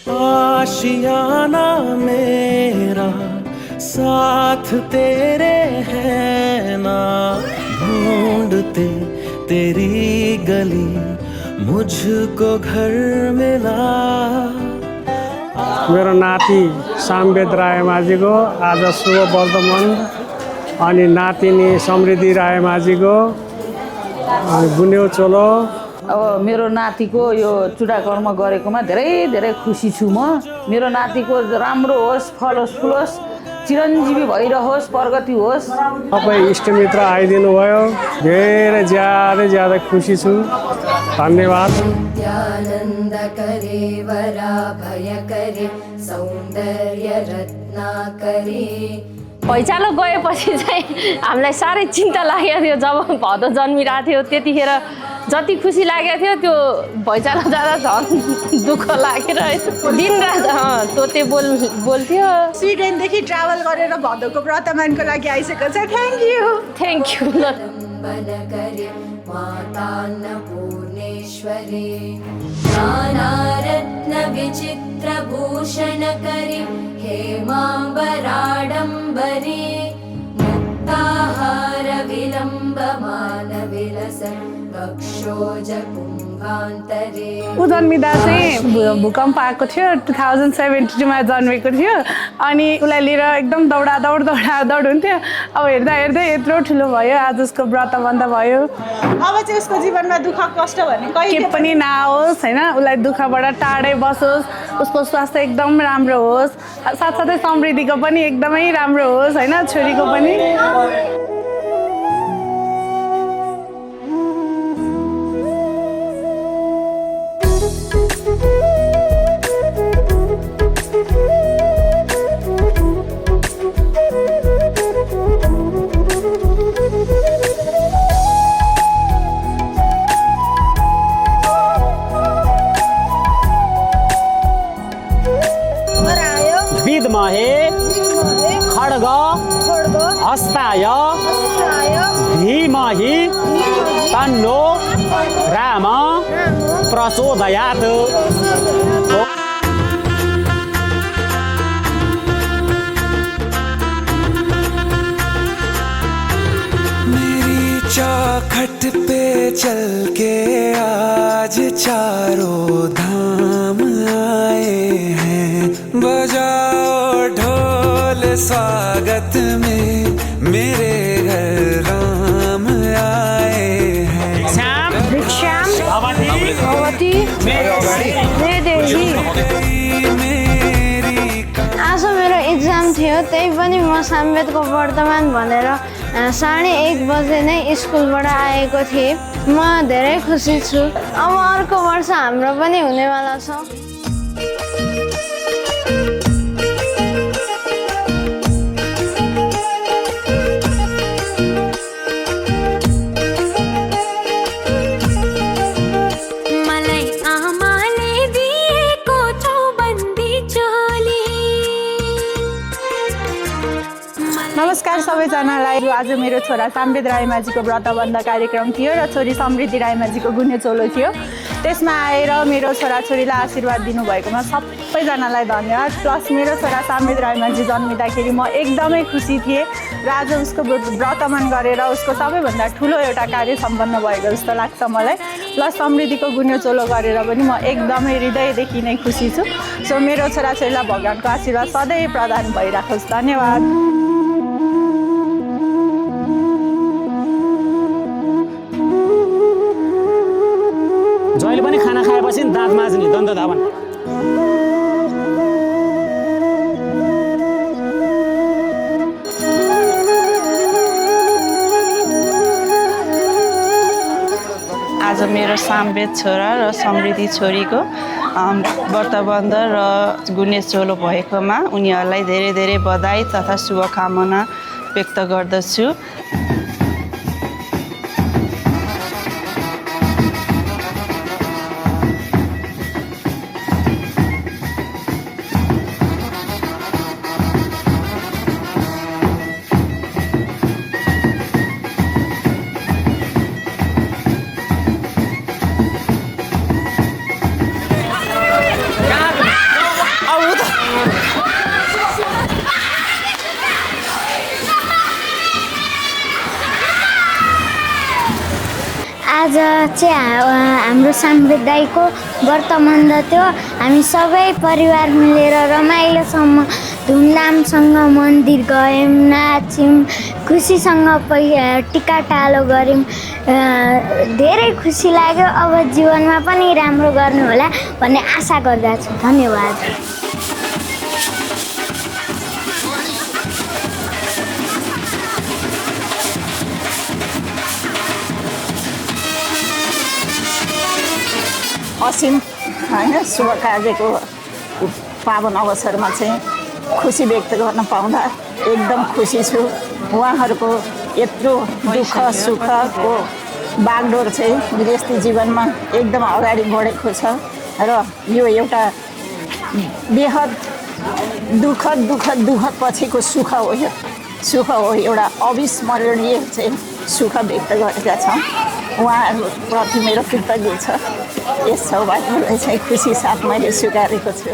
आशियाना मेरा साथ तेरे है ना, ढूंढते तेरी गली मुझको घर मिला। मेरो नाति सामवेद रायमाझीको आज शुभ वर्धमान अनि नातिनी समृद्धि रायमाझीको गुन्यौ चोलो। अब मेरो नातिको यो चुडाकर्म गरेकोमा धेरै धेरै खुसी छु म। मेरो नातिको राम्रो होस्, फलोस् फुलोस्, चिरञ्जीवी भइरहोस्, प्रगति होस्। सबै इष्टमित्र आइदिनु भयो, धेरै ज्यादा खुसी छु। धन्यवाद। नित्यानन्द करे वराभय करे सौन्दर्य रत्नाकरे। भैँचालो गएपछि चाहिँ हामीलाई साह्रै चिन्ता लागेको थियो। जब भदौ जन्मिरहेको थियो त्यतिखेर जति खुसी लागेको थियो त्यो भैँचालो जाँदा झन् दुःख लागेर दिनरात तोते बोल्थ्यो। स्विडेनदेखि ट्राभल गरेर भदौको व्रतमानको लागि आइसकेको छ। Thank you. मातान्नपूर्णेश्वरी नानारत्न विचित्रभूषण करे हेमाम्बराडम्बरी मुक्ताहार विलम्बमान विलसन वक्षोज कुम्भान्तरे। ऊ जन्मिँदा चाहिँ भूकम्प आएको थियो, 2072मा जन्मेको थियो। अनि उसलाई लिएर एकदम दौड हुन्थ्यो। अब हेर्दा यत्रो ठुलो भयो, आज उसको व्रत बन्द भयो। अब चाहिँ उसको जीवनमा दुःख कष्ट भन्ने कहिले पनि नआओस् होइन, उसलाई दुःखबाट टाढै बसोस्, उसको स्वास्थ्य एकदम राम्रो होस्, साथसाथै समृद्धिको पनि एकदमै राम्रो होस् होइन, छोरीको पनि। विद्महे खड्ग हस्ताय धीमहि तन्नो राम प्रचोदयात्। मेरी चौखट पे चल के आज चारों धाम आए हैं, बजाओ ढोल स्वागत में मेरे घर राम आए हैं। भगवती आज मेरो इक्जाम थियो, त्यही पनि म सामवेदको वर्तमान भनेर 1:30 बजे नै स्कुलबाट आएको थिएँ। म धेरै खुसी छु। अब अर्को वर्ष हाम्रो पनि हुनेवाला छ। नमस्कार सबैजनालाई। आज मेरो छोरा सामवेद रायमाझीको व्रतबन्ध कार्यक्रम थियो र छोरी समृद्धि रायमाझीको गुन्यौ चोलो थियो। त्यसमा आएर मेरो छोराछोरीलाई आशीर्वाद दिनुभएकोमा सबैजनालाई धन्यवाद। प्लस मेरो छोरा सामवेद रायमाझी जन्मिँदाखेरि म एकदमै खुसी थिएँ र आज उसको व्रतमान गरेर उसको सबैभन्दा ठुलो एउटा कार्य सम्पन्न भएको जस्तो लाग्छ मलाई। प्लस समृद्धिको गुन्यौ चोलो गरेर पनि म एकदमै हृदयदेखि नै खुसी छु। सो मेरो छोराछोरीलाई भगवानको आशीर्वाद सधैँ प्रदान भइराखोस्। धन्यवाद। जहिले पनि खाना खाएपछि दाँत माझ्ने दन्त धावन। आज मेरो सामवेद छोरा र समृद्धि छोरीको व्रतबन्ध र गुन्यौ चोलो भएकोमा उनीहरूलाई धेरै धेरै बधाई तथा शुभकामना व्यक्त गर्दछु। आज चाहिँ हाम्रो साम्वेद दाइको व्रतबन्ध थियो। हामी सबै परिवार मिलेर रमाइलोसँग धुमधामसँग मन्दिर गयौँ, नाच्यौँ, खुसीसँग टिकाटालो गऱ्यौँ। धेरै खुसी लाग्यो। अब जीवनमा पनि राम्रो गर्नु होला भन्ने आशा गर्दछु। धन्यवाद। असीम होइन शुभ कार्यको पावन अवसरमा चाहिँ खुसी व्यक्त गर्न पाउँदा एकदम खुसी छु। उहाँहरूको यत्रो दुःख सुखको बागडोर चाहिँ गृहस्थी जीवनमा एकदम अगाडि बढेको छ र यो एउटा बेहद दुःख पछिको सुख हो। यो सुख हो, एउटा अविस्मरणीय चाहिँ सुख व्यक्त गरेका छौँ। उहाँहरूप्रति मेरो कृतज्ञ छ। यस सौभाग्यलाई चाहिँ खुसी साथ मैले स्वीकारेको छु।